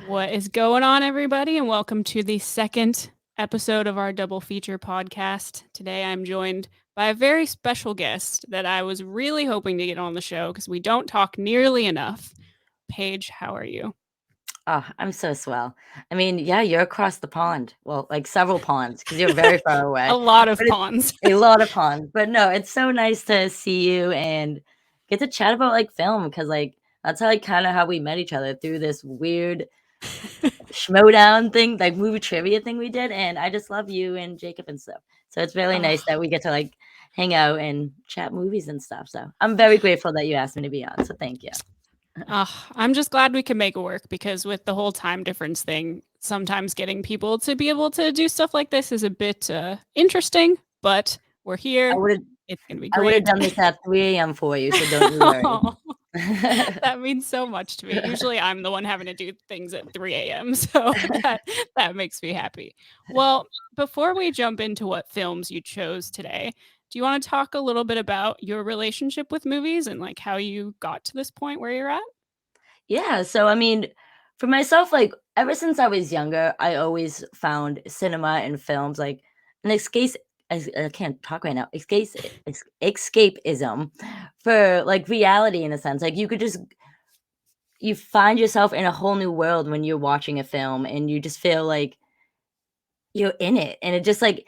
What is going on, everybody? And welcome to the second episode of our double feature podcast. Today, I'm joined by a very special guest that I was really hoping to get on the show because we don't talk nearly enough. Paige, how are you? Oh, I'm so swell. I mean, yeah, you're across the pond. Well, like several ponds because you're very far A away. lot of But it's pawns. a lot of ponds. But no, it's so nice to see you and get to chat about like film because like that's how we met each other through this weird schmodown thing, like movie trivia thing we did. And I just love you and Jacob and stuff. So it's really nice Oh, that we get to like hang out and chat movies and stuff. So I'm very grateful that you asked me to be on. So thank you. I'm just glad we can make it work because with the whole time difference thing, sometimes getting people to be able to do stuff like this is a bit interesting, but we're I here. would have It's going to be I would have great. done this at 3 a.m. for you, so don't you worry. Oh, that means so much to me. Usually I'm the one having to do things at 3 a.m. So that makes me happy. Well, before we jump into what films you chose today, do you want to talk a little bit about your relationship with movies and like how you got to this point where you're at? Yeah, so I mean, for myself, like ever since I was younger, I always found cinema and films like an escape. I can't talk right now. Escapism for like reality in a sense. Like you find yourself in a whole new world when you're watching a film, and you just feel like you're in it, and it just like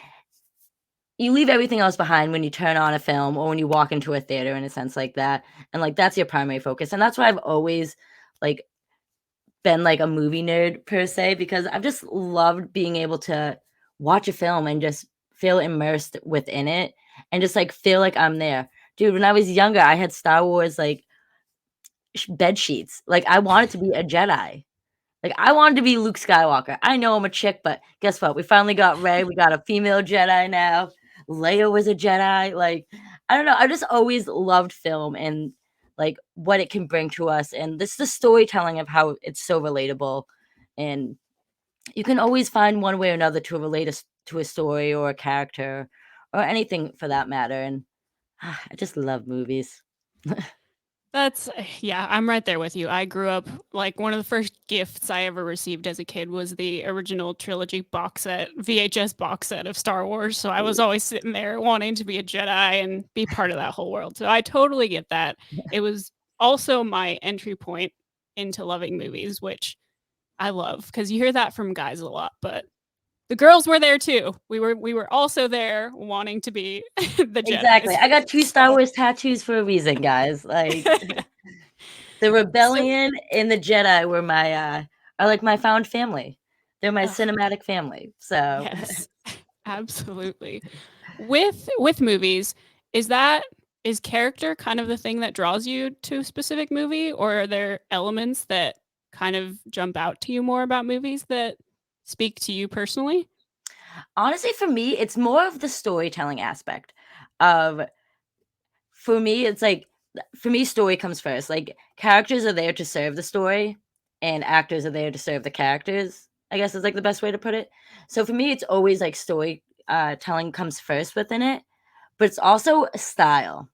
you leave everything else behind when you turn on a film or when you walk into a theater in a sense like that, and like that's your primary focus, and that's why I've always like been like a movie nerd per se because I've just loved being able to watch a film and just feel immersed within it and just like feel like I'm there. Dude, when I was younger, I had Star Wars like bed sheets. Like I wanted to be a Jedi. Like I wanted to be Luke Skywalker. I know I'm a chick, but guess what? We finally got Rey. We got a female Jedi now. Leia was a Jedi. Like I don't know. I just always loved film and like what it can bring to us, and this the storytelling of how it's so relatable, and you can always find one way or another to relate to a story or a character or anything for that matter. And I just love movies. Yeah, I'm right there with you. I grew up like one of the first gifts I ever received as a kid was the original trilogy box set, VHS box set of Star Wars. So I was always sitting there wanting to be a Jedi and be part of that whole world. So I totally get that. It was also my entry point into loving movies, which I love because you hear that from guys a lot, but the girls were there too. We were also there wanting to be the Exactly. Jedi's. I got two Star So Wars tattoos for a reason, guys. Like the so rebellion and the Jedi were my are like my found family. They're my uh, cinematic family. So yes. Absolutely. With movies, is that is character kind of the thing that draws you to a specific movie, or are there elements that kind of jump out to you more about movies that speak to you personally? honestly, for me, it's more of the storytelling aspect of for me, it's like for me, story comes first. Like characters are there to serve the story, and actors are there to serve the characters. I guess is like the best way to put it. So for me, it's always like story telling comes first within it, but it's also a style.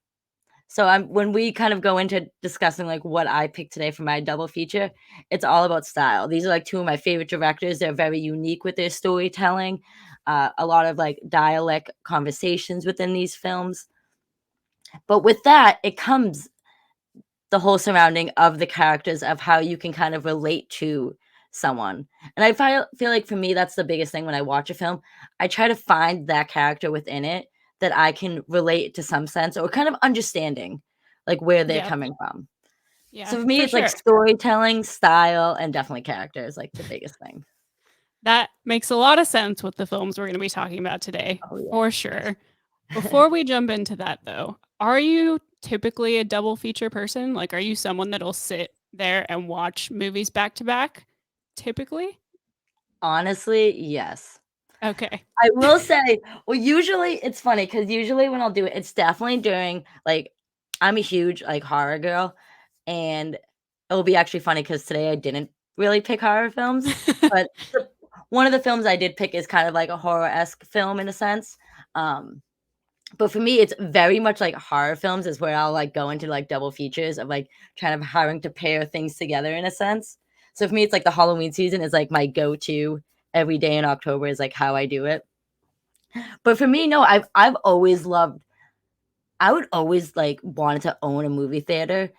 So I'm when we kind of go into discussing like what I picked today for my double feature, it's all about style. These are like two of my favorite directors. They're very unique with their storytelling. A lot of like dialect conversations within these films. But with that, it comes the whole surrounding of the characters of how you can kind of relate to someone. And I feel like for me, that's the biggest thing when I watch a film. I try to find that character within it that I can relate to some sense or kind of understanding like where they're Yep. coming from. Yeah, So for me, for it's like sure. storytelling, style, and definitely character is like the biggest thing. That makes a lot of sense with the films we're going to be talking about today, Oh for sure. Before we jump into that, though, are you typically a double feature person? Like, are you someone that'll sit there and watch movies back to back? Typically? Honestly, yes. Okay. I will say, well, usually it's funny because usually when I'll do it, it's definitely during like I'm a huge like horror girl, and it'll be actually funny because today I didn't really pick horror films, but one of the films I did pick is kind of like a horror-esque film in a sense. Um, but for me, it's very much like horror films is where I'll like go into like double features of like kind of having to pair things together in a sense. So for me, it's like the Halloween season is like my go-to every day in October is like how I do it. But for me, no, I've always loved I would always like wanted to own a movie theater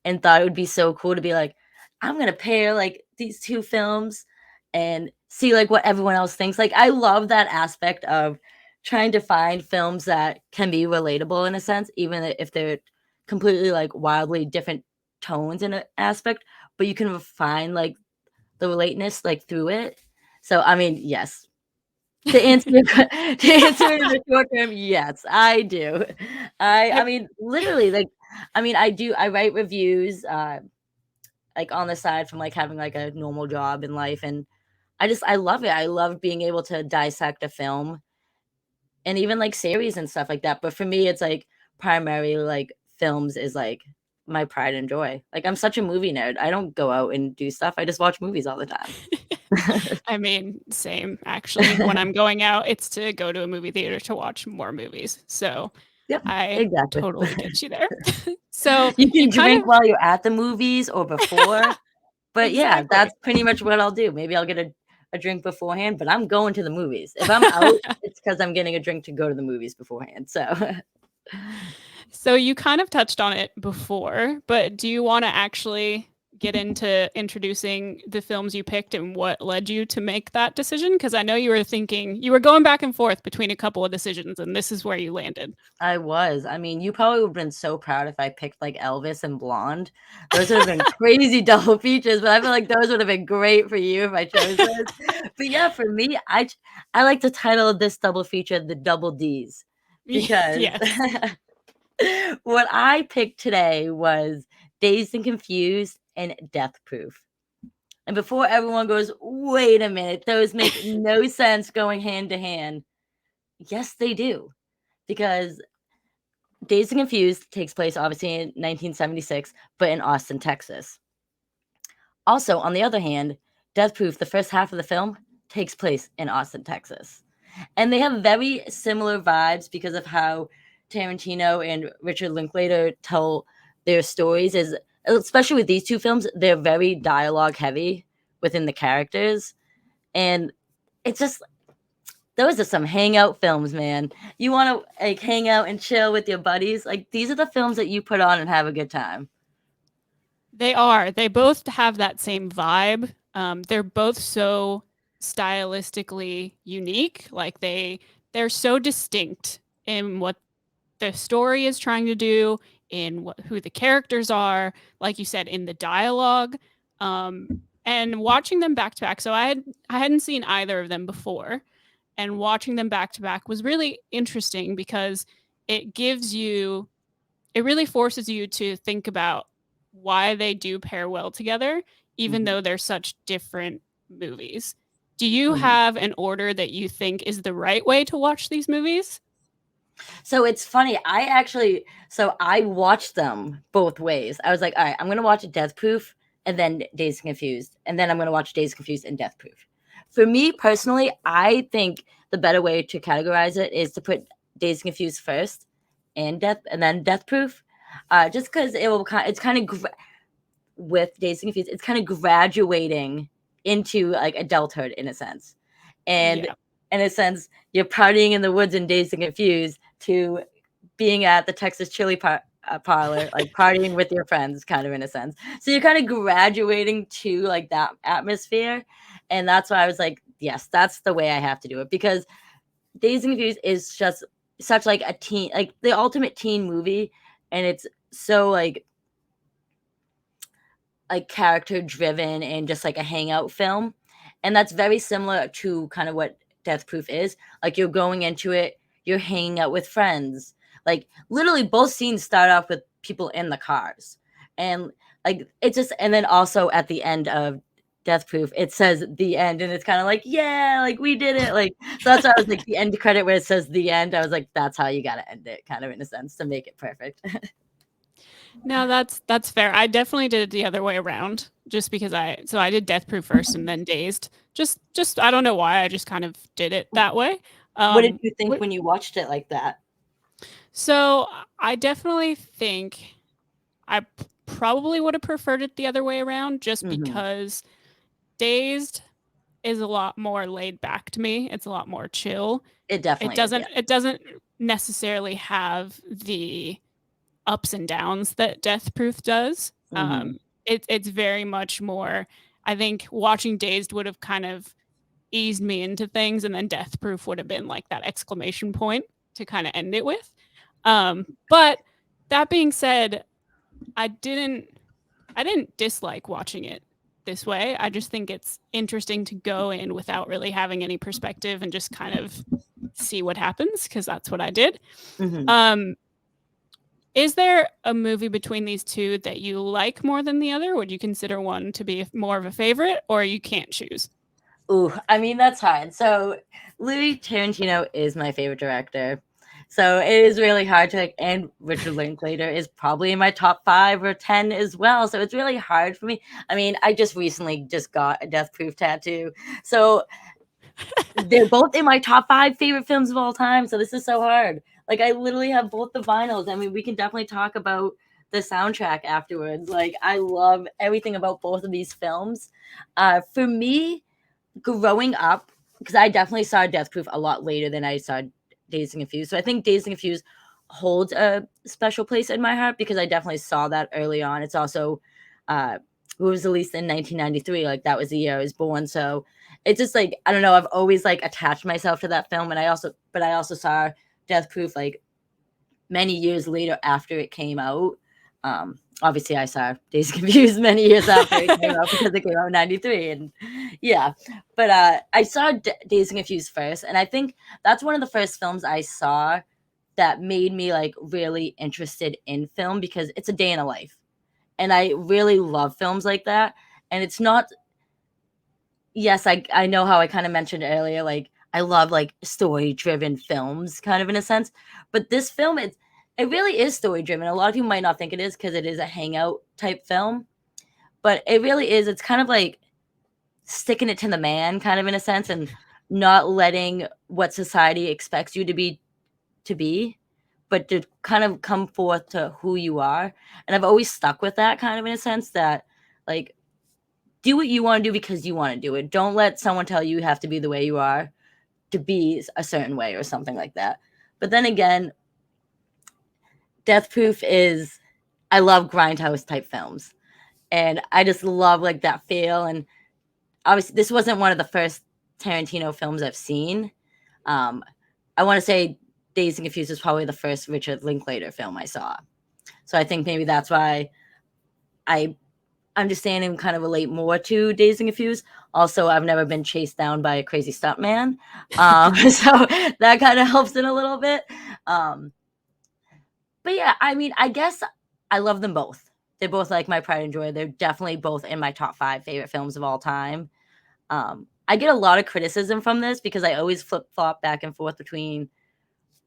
and thought it would be so cool to be like, I'm gonna pair like these two films and see like what everyone else thinks. Like I love that aspect of trying to find films that can be relatable in a sense, even if they're completely like wildly different tones in an aspect, but you can find like the relateness like through it. So I mean, yes, to answer your que to answer it in the short term, yes, I do. I I mean, literally, like, I mean, I write reviews, like, on the side from, like, having, like, a normal job in life, and I love it. I love being able to dissect a film and even, like, series and stuff like that, but for me, it's, like, primarily, like, films is, like, my pride and joy. Like, I'm such a movie nerd. I don't go out and do stuff. I just watch movies all the time. I mean, same actually. When I'm going out, it's to go to a movie theater to watch more movies. So Yep, I exactly. totally get you there. So You you can kind drink of while you're at the movies or before, but yeah, exactly. that's pretty much what I'll do. Maybe I'll get a drink beforehand, but I'm going to the movies. If I'm out, it's because 'cause I'm getting a drink to go to the movies beforehand, so So you kind of touched on it before, but do you want to actually get into introducing the films you picked and what led you to make that decision? Because I know you were going back and forth between a couple of decisions, and this is where you landed. I was. I mean, you probably would've been so proud if I picked, like, Elvis and Blonde. Those would have been crazy double features, but I feel like those would have been great for you if I chose those. But yeah, for me, I like to title this double feature the Double Ds because Yes. what I picked today was Dazed and Confused and Death Proof. And before everyone goes, wait a minute, those make no sense going hand to hand. Yes, they do. Because Dazed and Confused takes place obviously in 1976, but in Austin, Texas. Also, on the other hand, Death Proof, the first half of the film, takes place in Austin, Texas. And they have very similar vibes because of how Tarantino and Richard Linklater tell their stories is especially with these two films, they're very dialogue heavy within the characters. And it's just those are some hangout films, man. You want to like hang out and chill with your buddies. Like these are the films that you put on and have a good time. They are. They both have that same vibe. They're both so stylistically unique. Like they're so distinct in what the story is trying to do, in who the characters are, like you said, in the dialogue. And watching them back to back. So I hadn't seen either of them before, and watching them back to back was really interesting because it gives you it really forces you to think about why they do pair well together, even Mhm, though they're such different movies. Do you mhm. have an order that you think is the right way to watch these movies? So it's funny. I watched them both ways. I was like, all right, I'm gonna watch Death Proof and then Dazed and Confused, and then I'm gonna watch Dazed Confused and Death Proof. For me personally, I think the better way to categorize it is to put Dazed and Confused first, and then Death Proof, just because it's kind of with Dazed and Confused, it's kind of graduating into like adulthood in a sense, and Yeah. in a sense, you're partying in the woods and Dazed and Confused to being at the Texas Chili Parlor, like partying with your friends, kind of in a sense. So you're kind of graduating to like that atmosphere, and that's why I was like, yes, that's the way I have to do it because Dazed and Confused is just such like a teen, like the ultimate teen movie, and it's so like character driven and just like a hangout film. And that's very similar to kind of what Death Proof is. Like you're going into it, you're hanging out with friends. Like literally both scenes start off with people in the cars. And like it's just and then also at the end of Death Proof, it says the end and it's kind of like, yeah, like we did it. Like so that's why I was like the end credit where it says the end. I was like, that's how you gotta end it, kind of in a sense, to make it perfect. No, that's fair. I definitely did it the other way around, just because I did Death Proof first and then Dazed. Just I don't know why, I just kind of did it that way. What did Um, you think what, when you watched it like that? so I definitely think I probably would have preferred it the other way around, just Mhm. because Dazed is a lot more laid back to me. It's a lot more chill. It It definitely is, doesn't yeah. it doesn't necessarily have the ups and downs that Death Proof does. Mhm. It's very much more. I think watching Dazed would have kind of eased me into things, and then Death Proof would have been like that exclamation point to kind of end it with. But that being said, I didn't I didn't dislike watching it this way. I just think it's interesting to go in without really having any perspective and just kind of see what happens because that's what I did. Mhm. Um, is there a movie between these two that you like more than the other? Would you consider one to be more of a favorite, or you can't choose? Ooh, I mean, that's hard. So, Louis Tarantino is my favorite director. So, it is really hard to like, and Richard Linklater is probably in my top 5 or 10 as well. So, it's really hard for me. I mean, I just recently just got a Death Proof tattoo. So, they're both in my top 5 favorite films of all time. So, this is so hard. Like, I literally have both the vinyls. I mean, we can definitely talk about the soundtrack afterwards. Like, I love everything about both of these films. For me, growing up, because I definitely saw Death Proof a lot later than I saw Dazed and Confused. So I think Dazed and Confused holds a special place in my heart because I definitely saw that early on. It's also it was released in 1993. Like that was the year I was born. So it's just like I don't know. I've always like attached myself to that film, and I also saw Death Proof like many years later after it came out. Obviously, I saw Days Confused many years after it came out because it came out in '93, and yeah. But I saw Days Confused first, and I think that's one of the first films I saw that made me like really interested in film because it's a day in a life, and I really love films like that. And it's not yes, I know how I kind of mentioned earlier, like I love like story driven films, kind of in a sense. But this film, it really is story driven. A lot of people might not think it is because it is a hangout type film, but it really is. It's kind of like sticking it to the man, kind of in a sense, and not letting what society expects you to be, but to kind of come forth to who you are. And I've always stuck with that kind of in a sense that like do what you want to do because you want to do it. Don't let someone tell you have to be the way you are to be a certain way or something like that. But then again, Death Proof is I love grindhouse type films. And I just love like that feel. And obviously this wasn't one of the first Tarantino films I've seen. Um, I want to say Dazed and Confused was probably the first Richard Linklater film I saw. So I think maybe that's why I understand and kind of relate more to Dazed and Confused. Also, I've never been chased down by a crazy stuntman. So that kind of helps in a little bit. Um, but yeah, I mean, I guess I love them both. They're both like my pride and joy. They're definitely both in my top 5 favorite films of all time. I get a lot of criticism from this because I always flip flop back and forth between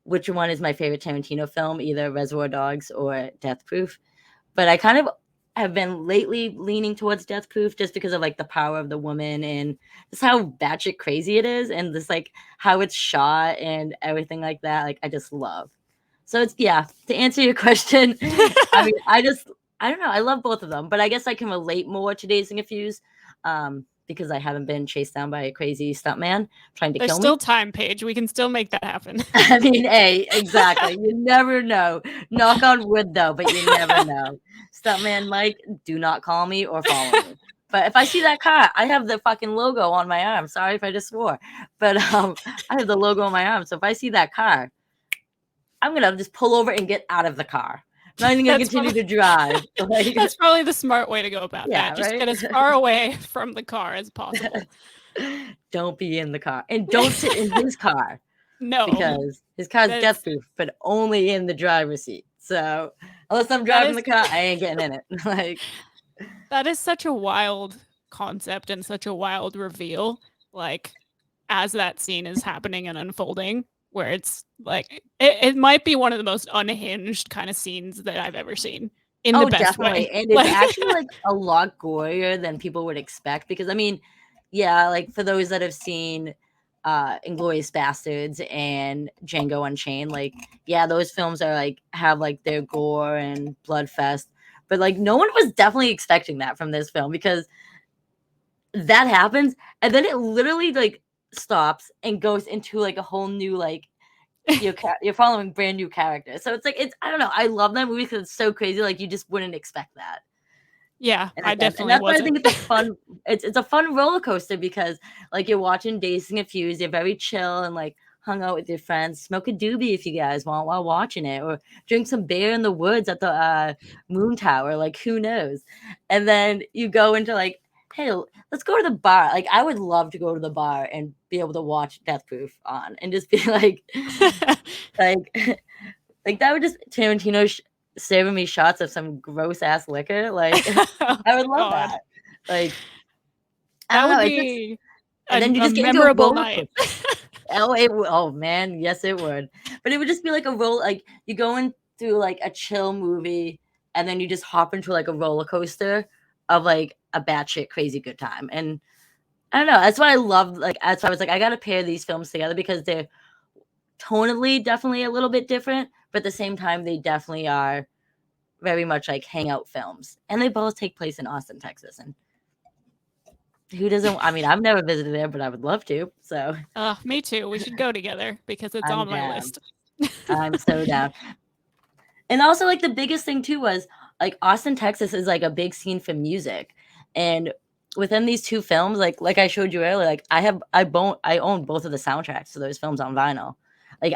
which one is my favorite Tarantino film, either Reservoir Dogs or Death Proof. But I kind of have been lately leaning towards Death Proof just because of like the power of the woman and just how batshit crazy it is and just like how it's shot and everything like that. Like I just love. So it's yeah, to answer your question, I mean, I don't know, I love both of them, but I guess I can relate more to Dazed and Confused because I haven't been chased down by a crazy stuntman trying to There's kill still me. time, Paige. We can still make that happen. I mean, hey, exactly. You never know. Knock on wood, though, but you never know. Stuntman Mike, do not call me or follow me. But if I see that car, I have the fucking logo on my arm. Sorry if I just swore, but I have the logo on my arm. So if I see that car, I'm gonna just pull over and get out of the car. I'm not even gonna That's continue probably to drive. Like, that's probably the smart way to go about yeah, that. Just right. get as far away from the car as possible. Don't be in the car and don't sit in his car. No, Because his car's death that's proof, but only in the driver's seat. So unless I'm that driving is the car, I ain't getting in it. Like, that is such a wild concept and such a wild reveal. Like as that scene is happening and unfolding, where it's like it might be one of the most unhinged kind of scenes that I've ever seen in the oh, best way. definitely. And it's Like actually like a lot gorier than people would expect. Because I mean, yeah, like for those that have seen Inglorious Bastards and Django Unchained, like, yeah, those films are like have like their gore and blood fest. But like no one was definitely expecting that from this film because that happens, and then it literally like stops and goes into like a whole new like you're following brand new characters. So it's like I don't know. I love that movie because it's so crazy. Like you just wouldn't expect that. Yeah, In a I sense, and definitely that's why I wasn't. think it's a fun it's a fun roller coaster because, like, you're watching Dazed and Confused, you're very chill and, like, hung out with your friends, smoke a doobie if you guys want while watching it, or drink some beer in the woods at the, moon tower, like, who knows? And then you go into, like, "Hey, let's go to the bar." Like, I would love to go to the bar and be able to watch Death Proof on and just be like like, that would just Tarantino serving me shots of some gross ass liquor, like, Oh I would love God, that. Like, I that don't know, would it's just be and then you a just get into a memorable roller night. coaster. Oh, man, yes, it would. But it would just be like a roll like, you go in through, like, a chill movie, and then you just hop into, like, a roller coaster of, like, a batshit crazy good time, and I don't know, that's why I love like, that's why I was like, "I gotta pair these films together because they're tonally definitely a little bit different, but at the same time, they definitely are very much like hangout films, and they both take place in Austin, Texas. And who doesn't? I mean, I've never visited there, but I would love to. So Me too. We should go together because it's I'm on my down. list. I'm so down. And also, like the biggest thing too was like Austin, Texas is like a big scene for music, and within these two films, like I showed you earlier, like I own both of the soundtracks to those films on vinyl. Like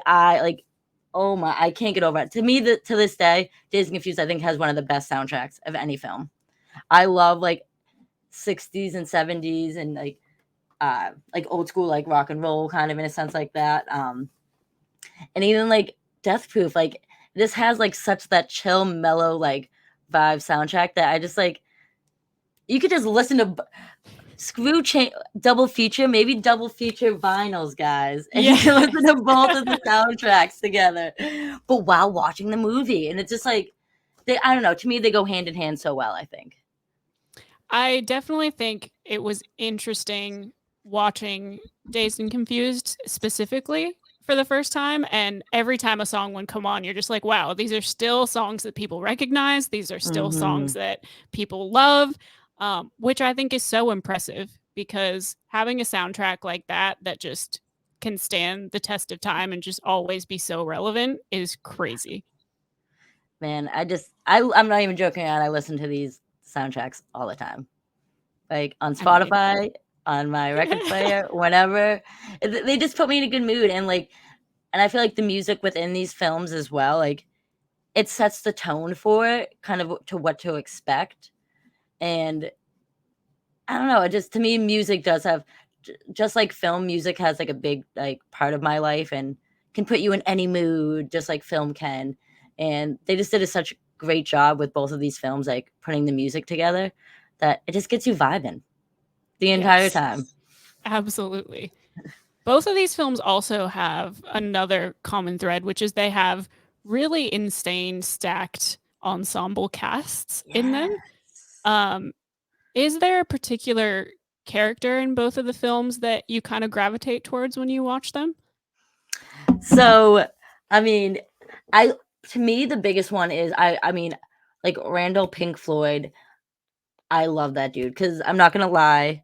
oh my, I can't get over it. To me, to this day, Dazed and Confused I think has one of the best soundtracks of any film. I love like 60s and 70s and like old school like rock and roll kind of in a sense like that. And even like Death Proof, like this has like such that chill, mellow like vibe soundtrack that I just like you could just listen to double feature, maybe double feature vinyls, guys, and you can Yeah. listen to both of the soundtracks together, but while watching the movie, and it's just like I don't know. To me, they go hand in hand so well. I think. I definitely think it was interesting watching Dazed and Confused specifically for the first time. And every time a song would come on, you're just like, wow, these are still songs that people recognize. These are still songs Hmm. that people love, which I think is so impressive because having a soundtrack like that just can stand the test of time and just always be so relevant is crazy. Man, I'm not even joking around. I listen to these soundtracks all the time. Like, on I mean, Spotify, on my record player, whenever. They just put me in a good mood, and I feel like the music within these films as well, like, it sets the tone for it, kind of to what to expect, and I don't know, it just to me, music does have just like film, music has, like, a big, like, part of my life and can put you in any mood just like film can, and they just did a such great job with both of these films, like, putting the music together that it just gets you vibing the entire yes, time. absolutely. Both of these films also have another common thread, which is they have really insane stacked ensemble casts in them. Yes. Um, is there a particular character in both of the films that you kind of gravitate towards when you watch them? So, I mean, I to me the biggest one is I mean, like Randall Pink Floyd. I love that dude because I'm not gonna lie.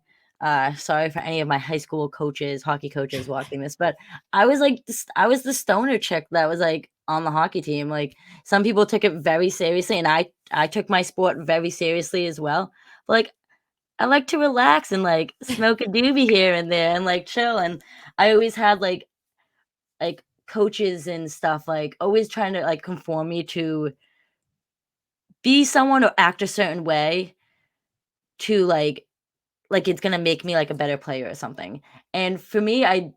Sorry for any of my high school coaches, hockey coaches watching this, but I was like, I was the stoner chick that was like on the hockey team. Like some people took it very seriously, and I took my sport very seriously as well. But like I like to relax and like smoke a doobie here and there and like chill. And I always had like coaches and stuff like always trying to like conform me to be someone or act a certain way to like it's gonna make me like a better player or something. And for me, I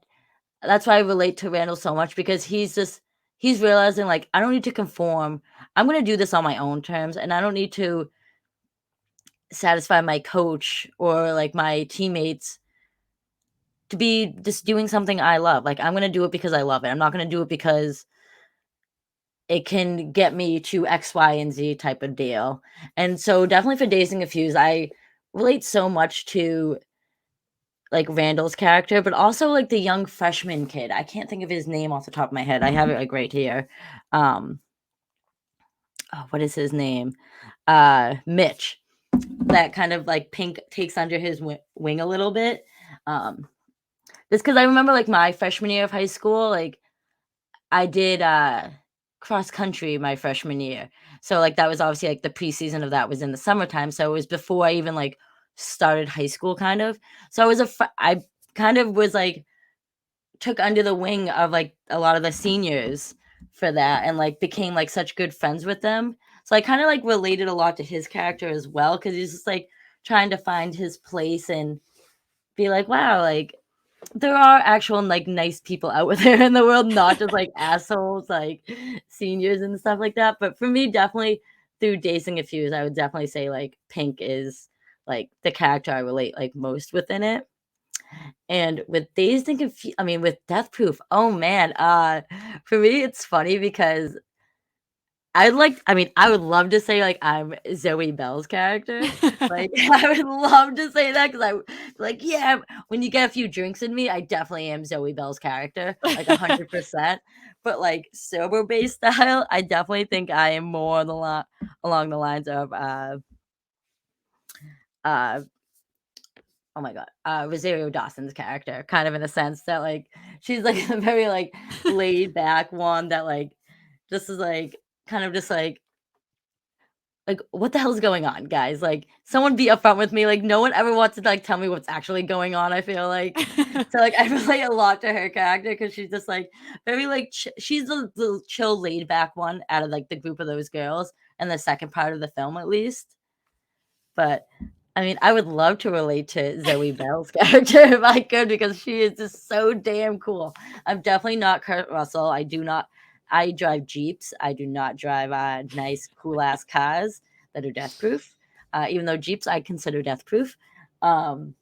that's why I relate to Randall so much because he's realizing like I don't need to conform. I'm gonna do this on my own terms, and I don't need to satisfy my coach or like my teammates to be just doing something I love. Like I'm gonna do it because I love it. I'm not gonna do it because it can get me to X, Y, and Z type of deal. And so definitely for Dazed and Confused, I relate so much to like Randall's character, but also like the young freshman kid. I can't think of his name off the top of my head. I have it like right here. Um, oh, what is his name? Mitch. That kind of like Pink takes under his wing a little bit. Just because I remember like my freshman year of high school, like I did cross country my freshman year. So like that was obviously like the preseason of that was in the summertime. So it was before I even like started high school kind of. So I kind of was like took under the wing of like a lot of the seniors for that and like became like such good friends with them. So I kind of like related a lot to his character as well because he's just like trying to find his place and be like, wow, like there are actual like nice people out there in the world, not just like assholes, like seniors and stuff like that. But for me, definitely through Dazed and Confused, I would definitely say like Pink is like the character I relate like most within it. And with Dazed and Confused, I mean with Death Proof, oh man, for me it's funny because I would love to say, like, I'm Zoe Bell's character. Like, I would love to say that because like, "Yeah, when you get a few drinks in me, I definitely am Zoe Bell's character, like, 100%." But, like, sober-based style, I definitely think I am more along the lines of, uh oh my god, Rosario Dawson's character, kind of in a sense that, like, she's, like, a very, like, laid back one that, like, just is, like, kind of just, like, what the hell's going on, guys? Like, someone be upfront with me. Like, no one ever wants to like tell me what's actually going on. I feel like, so like I relate a lot to her character because she's just like very like she's the chill, laid back one out of like the group of those girls in the second part of the film, at least. But I mean, I would love to relate to Zoe Bell's character if I could because she is just so damn cool. I'm definitely not Kurt Russell. I drive Jeeps. I do not drive nice, cool ass cars that are death proof. Even though Jeeps I consider death proof. Um,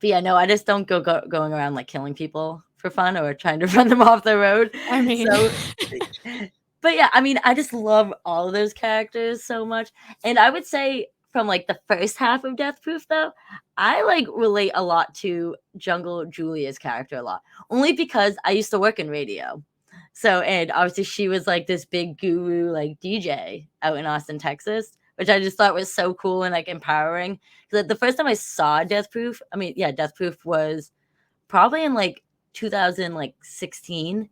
but yeah, no, I just don't going around like killing people for fun or trying to run them off the road. I mean, So but yeah, I mean, I just love all of those characters so much. And I would say from like the first half of Death Proof though, I like relate a lot to Jungle Julia's character a lot. Only because I used to work in radio. So and obviously she was like this big guru like DJ out in Austin, Texas, which I just thought was so cool and like empowering. Because the first time I saw Death Proof, I mean, yeah, Death Proof was probably in like 2016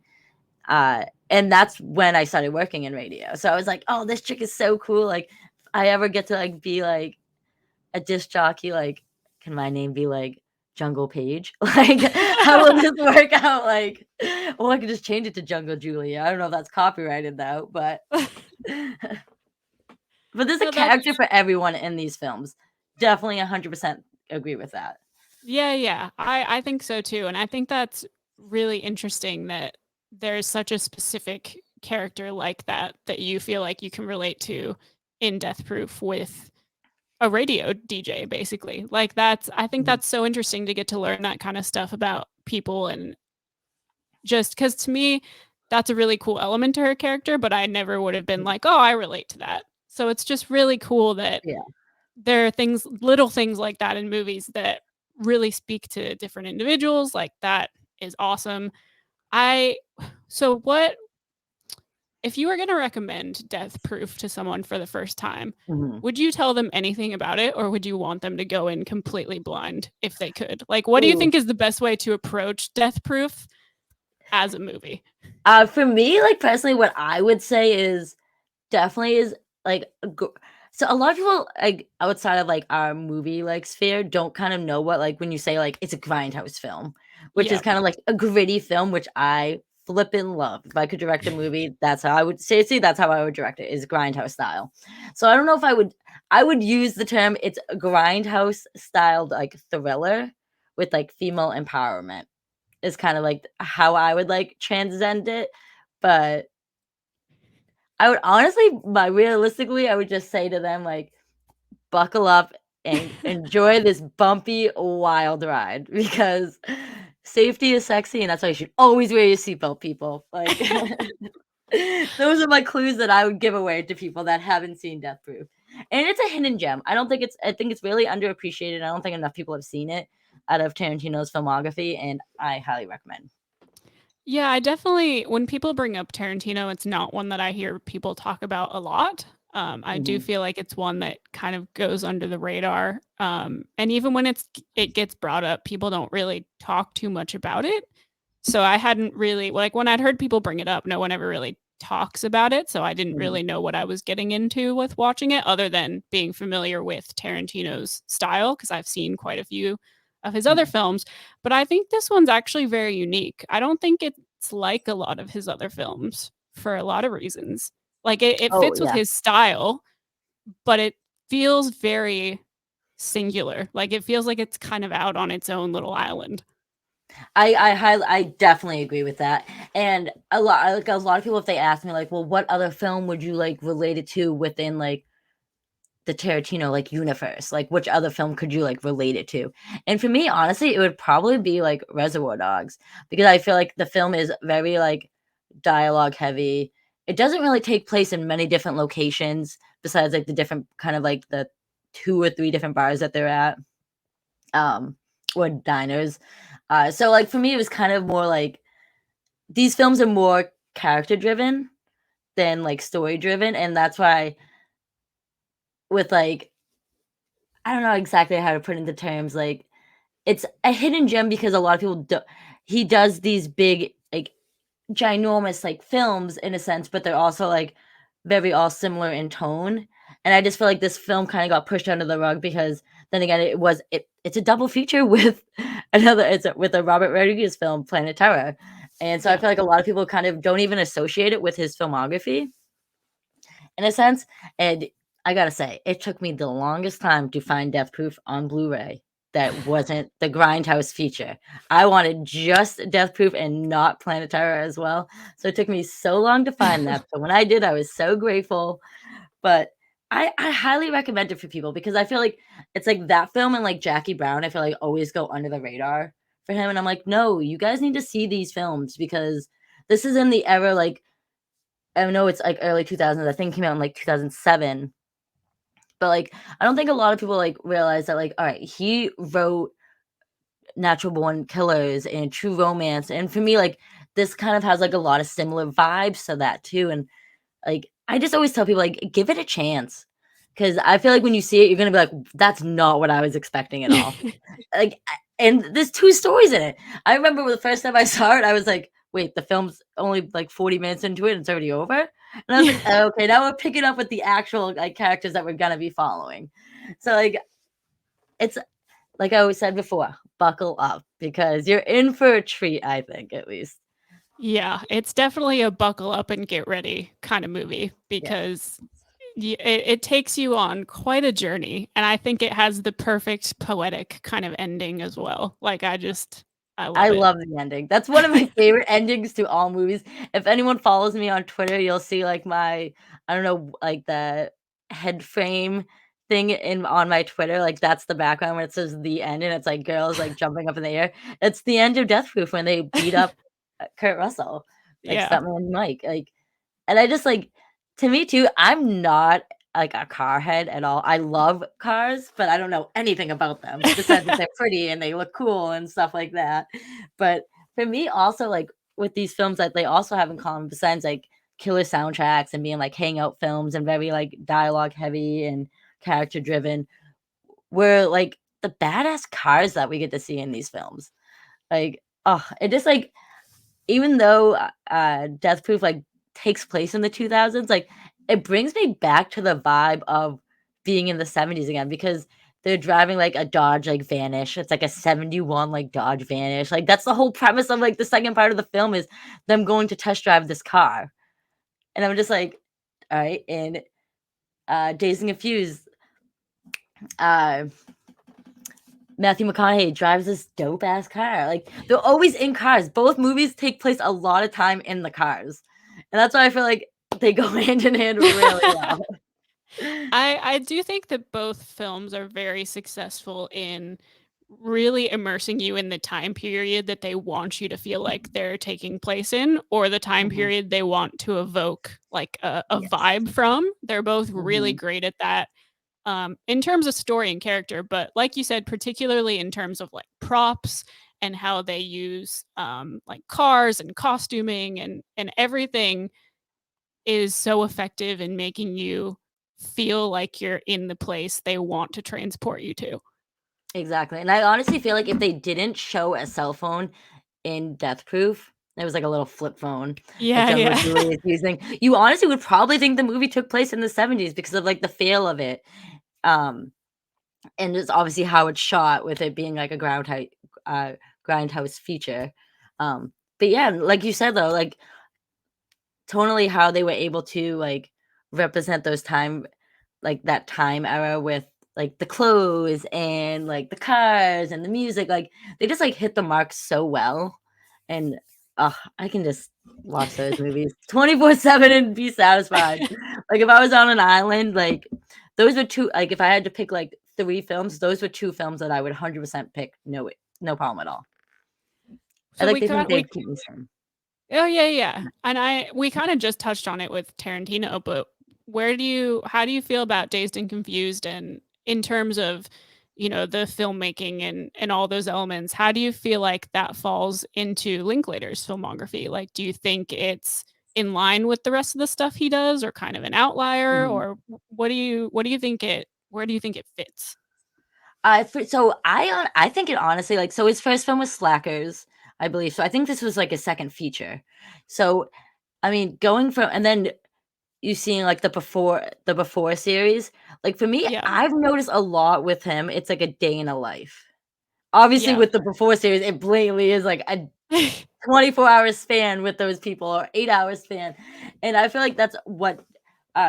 and that's when I started working in radio. So I was like, "Oh, this chick is so cool. Like, if I ever get to like be like a disc jockey, like, can my name be like Jungle Paige? Like, how will this work out? Like, well, I could just change it to Jungle Julia. I don't know if that's copyrighted though, but but there's a no, that's character for everyone in these films. Definitely 100% agree with that. yeah. I think so too, and I think that's really interesting that there's such a specific character like that that you feel like you can relate to in Death Proof with a radio DJ, basically. Like I think Mhm. that's so interesting to get to learn that kind of stuff about people and just because to me, that's a really cool element to her character, but I never would have been like, oh, I relate to that. So it's just really cool that Yeah. there are little things like that in movies that really speak to different individuals. Like that is awesome. I, so what, if you were going to recommend Death Proof to someone for the first time, Mhm. would you tell them anything about it or would you want them to go in completely blind if they could? Like, what do you Ooh. think is the best way to approach Death Proof as a movie? For me, like personally, what I would say is definitely is like so a lot of people like outside of like our movie like sphere don't kind of know what like when you say like it's a grindhouse film, which is Yep. kind of like a gritty film, which I flippin' love. If I could direct a movie, that's how I would seriously, that's how I would direct it, is grindhouse style. So I don't know if I would use the term it's a grindhouse styled like thriller with like female empowerment is kind of like how I would like transcend it. But I would honestly, my realistically, I would just say to them, like, buckle up and enjoy this bumpy, wild ride because safety is sexy, and that's why you should always wear your seatbelt, people. Like, those are my clues that I would give away to people that haven't seen Death Proof. And it's a hidden gem. I think it's really underappreciated. I don't think enough people have seen it out of Tarantino's filmography, and I highly recommend. Yeah, I definitely when people bring up Tarantino, it's not one that I hear people talk about a lot. I do Mhm. feel like it's one that kind of goes under the radar. And even when it gets brought up, people don't really talk too much about it. So I hadn't really like when I'd heard people bring it up, no one ever really talks about it. So I didn't Mhm. really know what I was getting into with watching it, other than being familiar with Tarantino's style, because I've seen quite a few of his other Mhm. films. But I think this one's actually very unique. I don't think it's like a lot of his other films for a lot of reasons. Like it Oh, fits with yeah. his style, but it feels very singular. Like it feels like it's kind of out on its own little island. I definitely agree with that, and a lot of people, if they ask me, like, "Well, what other film would you, like, relate it to within, like, the Tarantino, like, universe? Like, which other film could you, like, relate it to?" And for me, honestly, it would probably be, like, Reservoir Dogs, because I feel like the film is very, like, dialogue heavy. It doesn't really take place in many different locations besides, like, the different kind of, like, the 2 or 3 different bars that they're at, um, or diners. So, like, for me, it was kind of more like these films are more character driven than, like, story driven, and that's why with, like, I don't know exactly how to put it into terms, like, it's a hidden gem because a lot of people do he does these big, like, ginormous, like, films in a sense, but they're also, like, very all similar in tone, and I just feel like this film kinda got pushed under the rug because then again, it's a double feature with with a Robert Rodriguez film, Planet Terror, and so I Yeah. feel like a lot of people kind of don't even associate it with his filmography in a sense, and I gotta say, it took me the longest time to find Death Proof on Blu-ray that wasn't the Grindhouse feature. I wanted just Death Proof and not Planet Terror as well, so it took me so long to find that, but when I did, I was so grateful, but I highly recommend it for people because I feel like it's like that film and, like, Jackie Brown, I feel like always go under the radar for him, and I'm like, "No, you guys need to see these films because this is in the era, like" I know it's, like, early 2000s, I think it came out in, like, 2007, but, like, I don't think a lot of people, like, realize that, like, alright, he wrote Natural Born Killers and True Romance, and for me, like, this kind of has, like, a lot of similar vibes to that too, and, like, I just always tell people, like, give it a chance, because I feel like when you see it, you're gonna be like, "That's not what I was expecting at all." Like, and there's 2 stories in it. I remember the first time I saw it, I was like, "Wait, the film's only, like, 40 minutes into it, and it's already over?" And I was like, "Oh, okay, now we're picking up with the actual, like, characters that we're gonna be following." So, like, it's like I always said before, buckle up because you're in for a treat, I think, at least. Yeah, it's definitely a buckle up and get ready kind of movie Yeah. because it takes you on quite a journey. And I think it has the perfect poetic kind of ending as well. Like, I I love it. love the ending. That's one of my favorite endings to all movies. If anyone follows me on Twitter, you'll see, like, my I don't know, like, the head frame thing in on my Twitter, like, that's the background where it says "The End," and it's, like, girls, like, jumping up in the air. It's the end of Death Proof when they beat up, Kurt Russell, like, Yeah. stuntman Mike, like and I just, like to me too, I'm not, like, a car head at all. I love cars, but I don't know anything about them besides that they're pretty and they look cool and stuff like that. But for me also, like, with these films that they also have in common besides, like, killer soundtracks and being, like, hangout films and very, like, dialogue heavy and character driven, were, like, the badass cars that we get to see in these films. Like, oh, it just, like even though, Death Proof, like, takes place in the 2000s, like, it brings me back to the vibe of being in the '70s again because they're driving, like, a Dodge, like, Vanish. It's like a '71, like, Dodge Vanish. Like, that's the whole premise of, like, the second part of the film is them going to test drive this car. And I'm just like, "Alright," and, Dazed and Confused, uh Matthew McConaughey drives this dope ass car. Like, they're always in cars. Both movies take place a lot of time in the cars. And that's why I feel like they go hand in hand really well. I do think that both films are very successful in really immersing you in the time period that they want you to feel like they're taking place in, or the time Mhm. period they want to evoke like a Yes. vibe from. They're both really Mhm. great at that, in terms of story and character, but like you said, particularly in terms of like props and how they use like cars and costuming and everything is so effective in making you feel like you're in the place they want to transport you to. Exactly, and I honestly feel like if they didn't show a cell phone in Death Proof, it was like a little flip phone that Yeah, John yeah. Julie is using, you honestly would probably think the movie took place in the '70s because of, like, the feel of it, um, and it's obviously how it's shot with it being like a uh, grindhouse feature, but yeah, like you said, though, like, tonally how they were able to, like, represent those that time era with, like, the clothes and, like, the cars and the music, like, they just, like, hit the mark so well, and, I can just watch those movies 24/7 and be satisfied. Like, if I was on an island, like, those are 2 like, if I had to pick, like, 3 films, those were 2 films that I would 100% pick, no problem at all. I So like we to think got they we keep me sane. Oh yeah, yeah. And we kind of just touched on it with Tarantino, but how do you feel about Dazed and Confused and in terms of, the filmmaking and all those elements, how do you feel like that falls into Linklater's filmography? Like, do you think it's in line with the rest of the stuff he does or kind of an outlier Mhm. or what do you think where do you think it fits? I think it honestly, like, so his first film was Slackers, I believe, so I think this was, like, a second feature. So, I mean, going from and then you seeing, like, the Before series, like, for me, Yeah. I've noticed a lot with him, it's like a day in a life. Obviously, Yeah. with the Before series, it blatantly is like a 24-hour span with those people or 8-hour span, and I feel like that's what,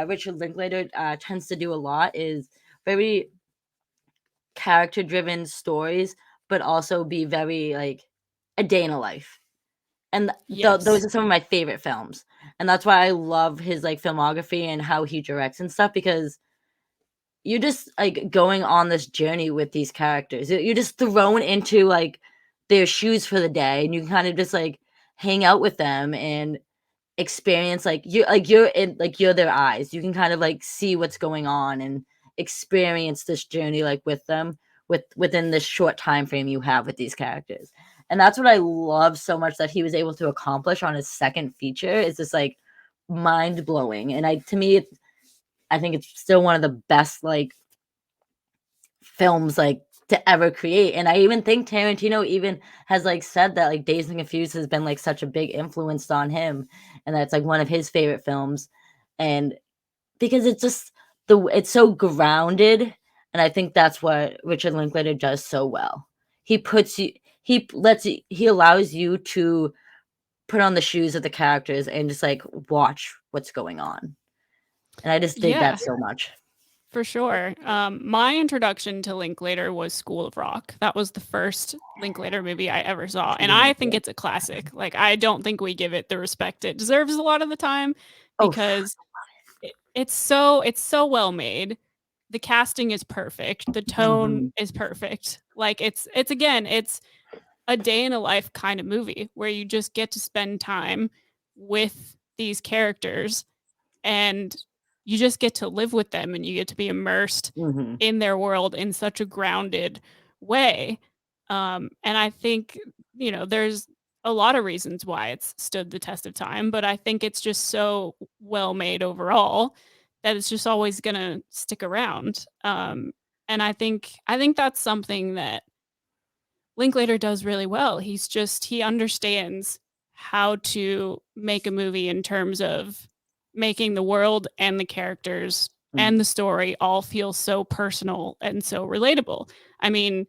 Richard Linklater, tends to do a lot is very character-driven stories, but also be very, like, a day in a life. And Yes. those are some of my favorite films, and that's why I love his, like, filmography and how he directs and stuff because you're just, like, going on this journey with these characters. You're just thrown into, like, their shoes for the day, and you can kind of just, like, hang out with them and experience, you're their eyes. You can kind of, like, see what's going on and experience this journey, like, with them within this short time frame you have with these characters. And that's what I love so much that he was able to accomplish on his second feature is just, like, mind-blowing, and I think it's still one of the best, like, films, like, to ever create, and I even think Tarantino even has, like, said that, like, Dazed and Confused has been, like, such a big influence on him, and that's, like, one of his favorite films, and because it's just it's so grounded, and I think that's what Richard Linklater does so well. He puts you he allows you to put on the shoes of the characters and just, like, watch what's going on, and I just dig Yeah. that so much. For sure. My introduction to Linklater was School of Rock. That was the first Linklater movie I ever saw, and I think it's a classic. Like, I don't think we give it the respect it deserves a lot of the time Oh, because it's so well made. The casting is perfect. The tone mhm, is perfect. Like, it's again, it's a day in a life kind of movie where you just get to spend time with these characters and you just get to live with them and you get to be immersed mhm, in their world in such a grounded way. And I think, there's a lot of reasons why it's stood the test of time, but I think it's just so well made overall that it's just always going to stick around. And I think that's something that Linklater does really well. He understands how to make a movie in terms of making the world and the characters and mhm, the story all feel so personal and so relatable. I mean,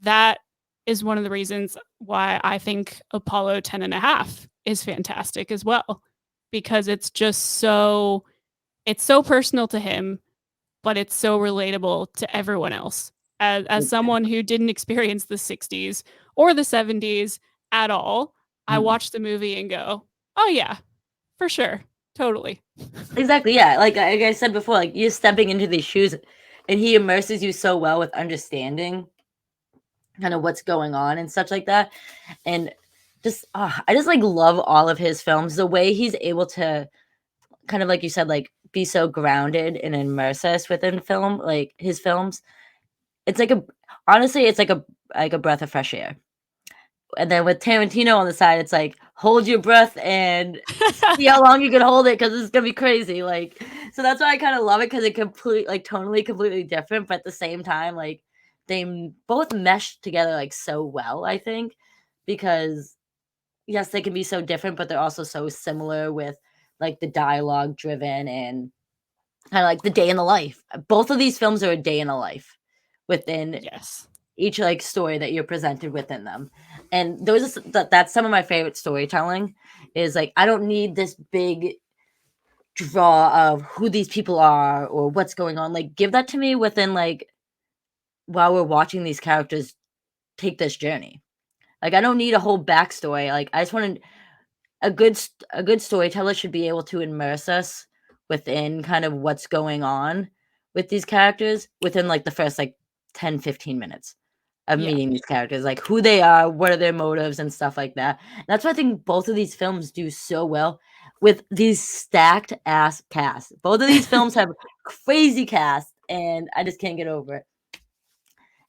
that is one of the reasons why I think Apollo 10 and a half is fantastic as well, because it's so personal to him but it's so relatable to everyone else. As someone who didn't experience the 60s or the 70s at all, I mhm. watch the movie and go, "Oh yeah, for sure. Totally." Exactly, yeah, like I said before, like, you're stepping into these shoes, and he immerses you so well with understanding kinda what's going on and such like that, and I just, like, love all of his films, the way he's able to kind of like you said, like, be so grounded and immerse us within film, like, his films. It's like a honestly, it's like a breath of fresh air. And then with Tarantino on the side, it's like, hold your breath and see how long you can hold it because it's gonna be crazy. Like, so that's why I kind of love it because it complete like tonally completely different, but at the same time, like both mesh together like so well, I think, because yes, they can be so different, but they're also so similar with like the dialogue driven and kind of like the day in the life. Both of these films are a day in a life within Yes. each like story that you're presented within them. And that's some of my favorite storytelling is like I don't need this big draw of who these people are or what's going on. Like give that to me within like while we're watching these characters take this journey. Like I don't need a whole backstory. Like I just want a good storyteller should be able to immerse us within kind of what's going on with these characters within like the first like 10-15 minutes of Yeah. meeting these characters, like who they are, what are their motives and stuff like that. And that's what I think both of these films do so well with these stacked ass casts. Both of these films have crazy cast and I just can't get over it.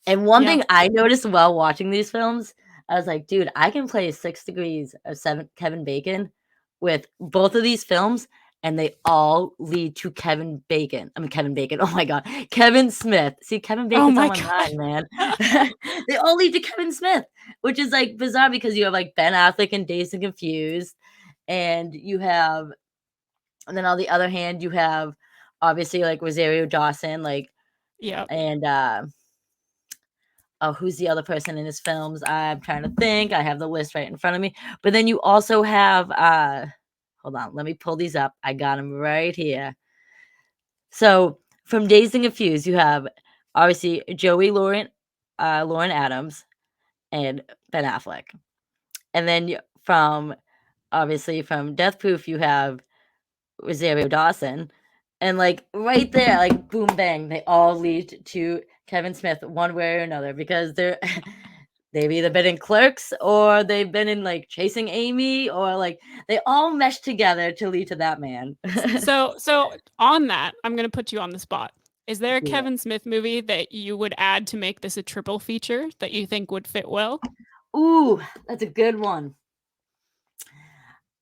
And one Yeah. thing I noticed while watching these films, I was like, dude, I can play 6 Degrees of Kevin Bacon with both of these films, and they all lead to Kevin Bacon. I mean, Kevin Bacon. Oh my God. Kevin Smith. See, Kevin Oh Bacon's on my my god. mind, man. They all lead to Kevin Smith, which is like bizarre because you have like Ben Affleck and Dazed and Confused, and you have, and then on the other hand, you have obviously like Rosario Dawson, like, Yeah. and oh, who's the other person in his films? I'm trying to think. I have the list right in front of me. But then you also have hold on, let me pull these up. I got them right here. So from Dazed and Confused, you have obviously Joey Lauren Adams and Ben Affleck. And then from obviously from Death Proof, you have Rosario Dawson. And like right there, like boom bang, they all lead to Kevin Smith one way or another because they've either been in Clerks or they've been in like Chasing Amy or like they all mesh together to lead to that man. So on that, I'm gonna put you on the spot. Is there a Yeah. Kevin Smith movie that you would add to make this a triple feature that you think would fit well? Ooh, that's a good one.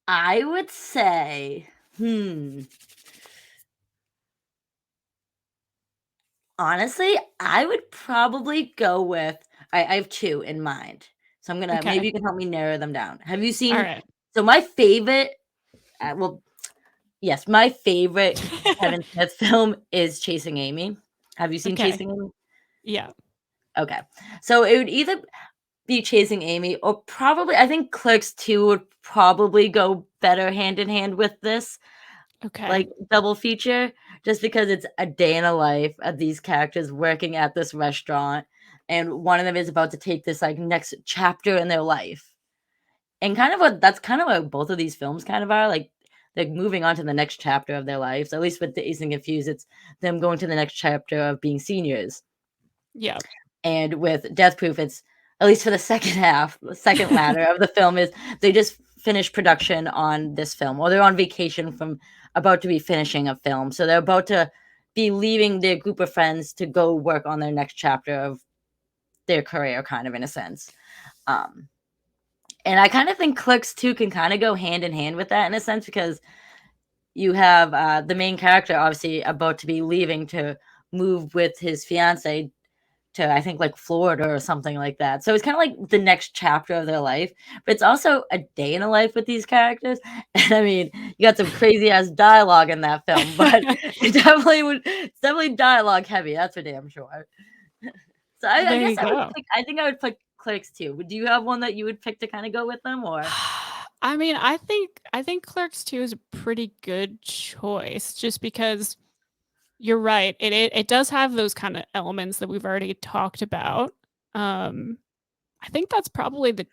I would say, honestly, I would probably go with I have two in mind. So I'm gonna maybe Okay. you can help me narrow them down. Have you All seen right. so my favorite well, yes, my favorite Kevin Smith film is Chasing Amy. Have you seen Okay. Chasing Amy? Yeah. Okay. So it would either be Chasing Amy or probably I think Clerks 2 would probably go better hand in hand with this, Okay. like, double feature, just because it's a day in a life of these characters working at this restaurant, and one of them is about to take this, like, next chapter in their life. And kind of what both of these films kind of are, like, they're moving on to the next chapter of their lives, at least with Dazed and Confused, it's them going to the next chapter of being seniors. Yeah. And with Death Proof, it's at least for the second half, the second ladder of the film is they just finished production on this film, or they're on vacation from about to be finishing a film. So they're about to be leaving their group of friends to go work on their next chapter of their career, kind of in a sense. Um, and I kind of think Clicks too can kind of go hand in hand with that in a sense because you have the main character obviously about to be leaving to move with his fiance to I think like Florida or something like that. So it's kind of like the next chapter of their life, but it's also a day in a life with these characters. And I mean, you got some crazy ass dialogue in that film, but it's definitely dialogue heavy. That's for damn sure. So I There guess you go. I think I would pick Clerks too. Do you have one that you would pick to kind of go with them or? I mean, I think Clerks 2 is a pretty good choice just because you're right. It does have those kind of elements that we've already talked about. Um I think that's probably the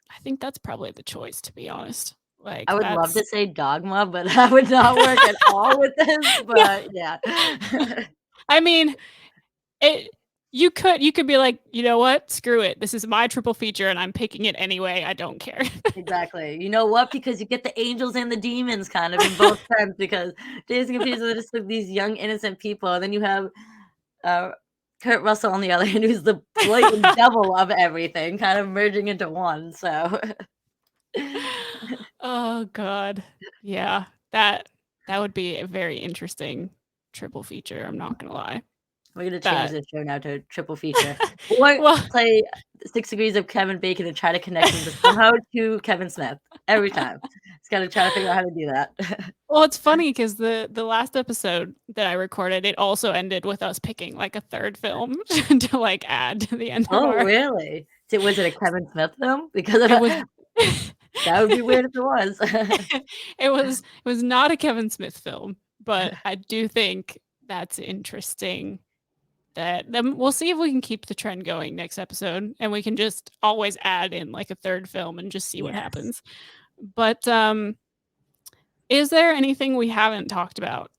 choice to be honest. I Like would love to that's say Dogma, but that would not work at all with this. no. But yeah. I mean, it you could be like, "You know what? Screw it. This is my triple feature and I'm picking it anyway. I don't care." Exactly. You know what? Because you get the angels and the demons kind of in both terms because Dazed and Confused are just like these young innocent people. And then you have uh Kurt Russell, on the other hand, who's the blatant devil of everything, kind of merging into one. So Oh god. Yeah. That would be a very interesting triple feature, I'm not gonna lie. we're gonna change That this show now to a triple feature, or well play 6 Degrees of Kevin Bacon and try to connect him to somehow to Kevin Smith every time. Just gotta try to figure out how to do that. well, it's funny because the last episode that I recorded, it also ended with us picking, like, a 3rd film to, like, add to the end of Oh, our really? So was it a Kevin Smith film? Because of it was that would be weird if it was. it was not a Kevin Smith film, but I do think that's interesting that then we'll see if we can keep the trend going next episode, and we can just always add in, like, a 3rd film and just see what Yes. happens. But, is there anything we haven't talked about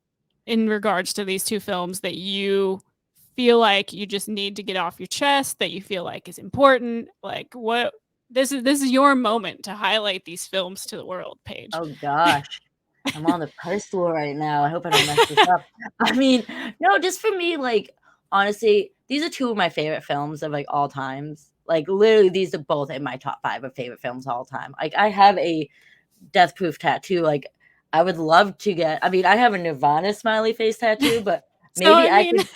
in regards to these 2 films that you feel like you just need to get off your chest, that you feel like is important? Like, what this is your moment to highlight these films to the world, Paige. Oh gosh. I'm on the pedestal right now. I hope I don't mess this up. I mean, no, just for me, like, honestly, these are 2 of my favorite films of, like, all times. Like, literally, these are both in my top 5 of favorite films of all time. Like, I have a Death Proof tattoo. Like, I would love to get I mean, I have a Nirvana smiley face tattoo, but So, maybe I I mean could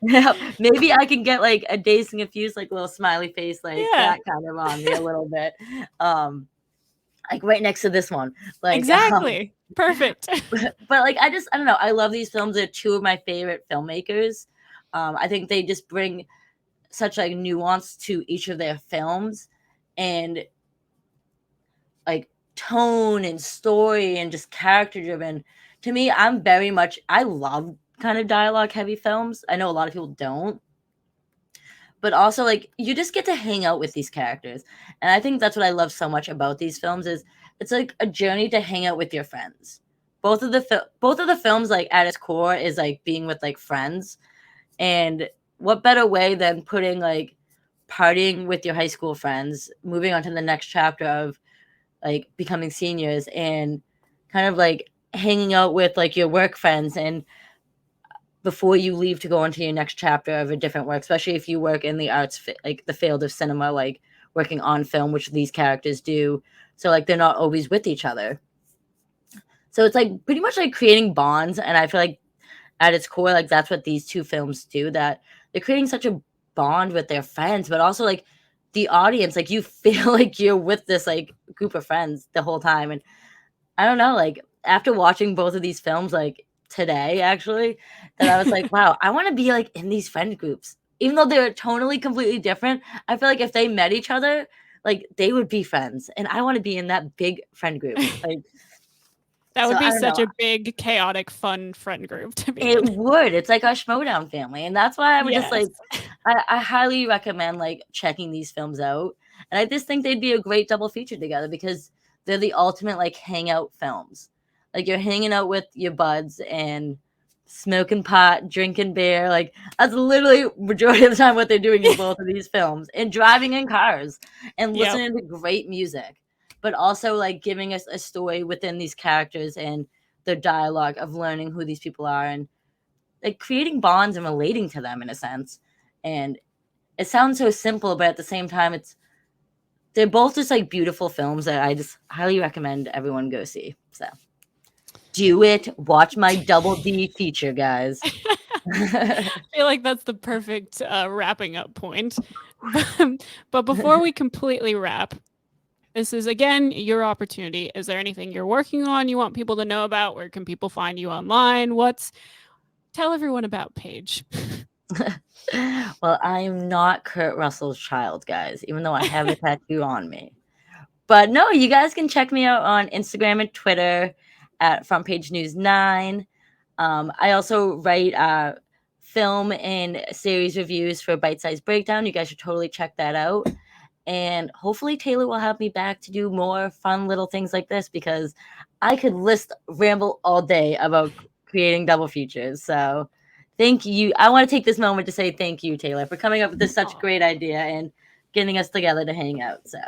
yeah, maybe I can get, like, a Dazed and Confused, like, little smiley face, like, yeah, that kind of on me a little bit. Um, like, right next to this one. Like, exactly. Perfect. but, like, I don't know, I love these films. They're 2 of my favorite filmmakers. I think they just bring such, like, nuance to each of their films, and, like, tone and story and just character driven. To me, I love kind of dialogue heavy films. I know a lot of people don't, but also, like, you just get to hang out with these characters, and I think that's what I love so much about these films is it's like a journey to hang out with your friends. Both of the films, like, at its core is, like, being with, like, friends, and what better way than putting, like, partying with your high school friends, moving on to the next chapter of, like, becoming seniors, and kind of, like, hanging out with, like, your work friends, and before you leave to go into your next chapter of a different work, especially if you work in the like the field of cinema, like working on film, which these characters do. So, like, they're not always with each other. So it's like pretty much like creating bonds. And I feel like at its core, like, that's what these 2 films do, that they're creating such a bond with their friends, but also, like, the audience, like, you feel like you're with this, like, group of friends the whole time. And I don't know, like, after watching both of these films, like, today, actually, that I was like, "Wow, I wanna be, like, in these friend groups." Even though they're tonally completely different, I feel like if they met each other, like, they would be friends, and I wanna be in that big friend group, like, That so would I be don't know. such a big, chaotic, fun friend group to be It in. would, it's like our Schmoedown family, and that's why I would just, Yes. like I highly recommend, like, checking these films out, and I just think they'd be a great double feature together because they're the ultimate, like, hangout films. Like, you're hanging out with your buds and smoking pot, drinking beer, like, that's literally majority of the time what they're doing in both of these films, and driving in cars, and Yep. listening to great music, but also, like, giving us a story within these characters and the dialogue of learning who these people are and, like, creating bonds and relating to them in a sense. And it sounds so simple, but at the same time, they're both just, like, beautiful films that I just highly recommend everyone go see. So do it. Watch my double D feature, guys. I feel like that's the perfect, wrapping up point. But before we completely wrap, this is, again, your opportunity. Is there anything you're working on you want people to know about? Where can people find you online? Tell everyone about Paige. Well, I am not Kurt Russell's child, guys, even though I have a tattoo on me. But no, you guys can check me out on Instagram and Twitter at Front Page News 9. I also write film and series reviews for Bite Size Breakdown. You guys should totally check that out. And hopefully Taylor will have me back to do more fun little things like this because I could ramble all day about creating double features. So thank you. I want to take this moment to say thank you, Taylor, for coming up with this such Aw. great idea and getting us together to hang out. So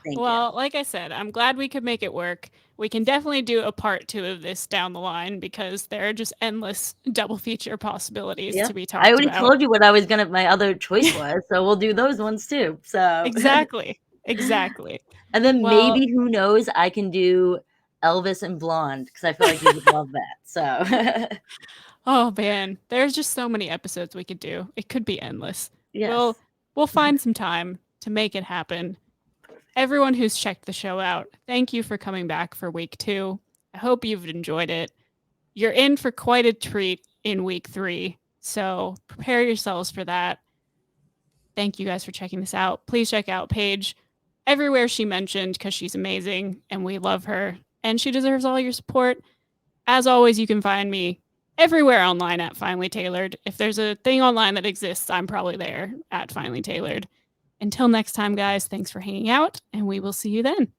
thank you. Well, like I said, I'm glad we could make it work. We can definitely do a part 2 of this down the line because there are just endless double feature possibilities Yeah. to be I talked already about. told you what I was gonna my other choice was, so we'll do those ones too. So Exactly. Exactly. and then Well, maybe who knows, I can do Elvis and Blonde because I feel like you would love that. So oh man, there's just so many episodes we could do. It could be endless. We'll yes. we'll find some time to make it happen. Everyone who's checked the show out, thank you for coming back for week 2. I hope you've enjoyed it. You're in for quite a treat in week 3, so prepare yourselves for that. Thank you guys for checking this out. Please check out Paige everywhere she mentioned because she's amazing and we love her and she deserves all your support. As always, you can find me everywhere online at Finally Tailored. If there's a thing online that exists, I'm probably there at Finally Tailored. Until next time, guys, thanks for hanging out, and we will see you then.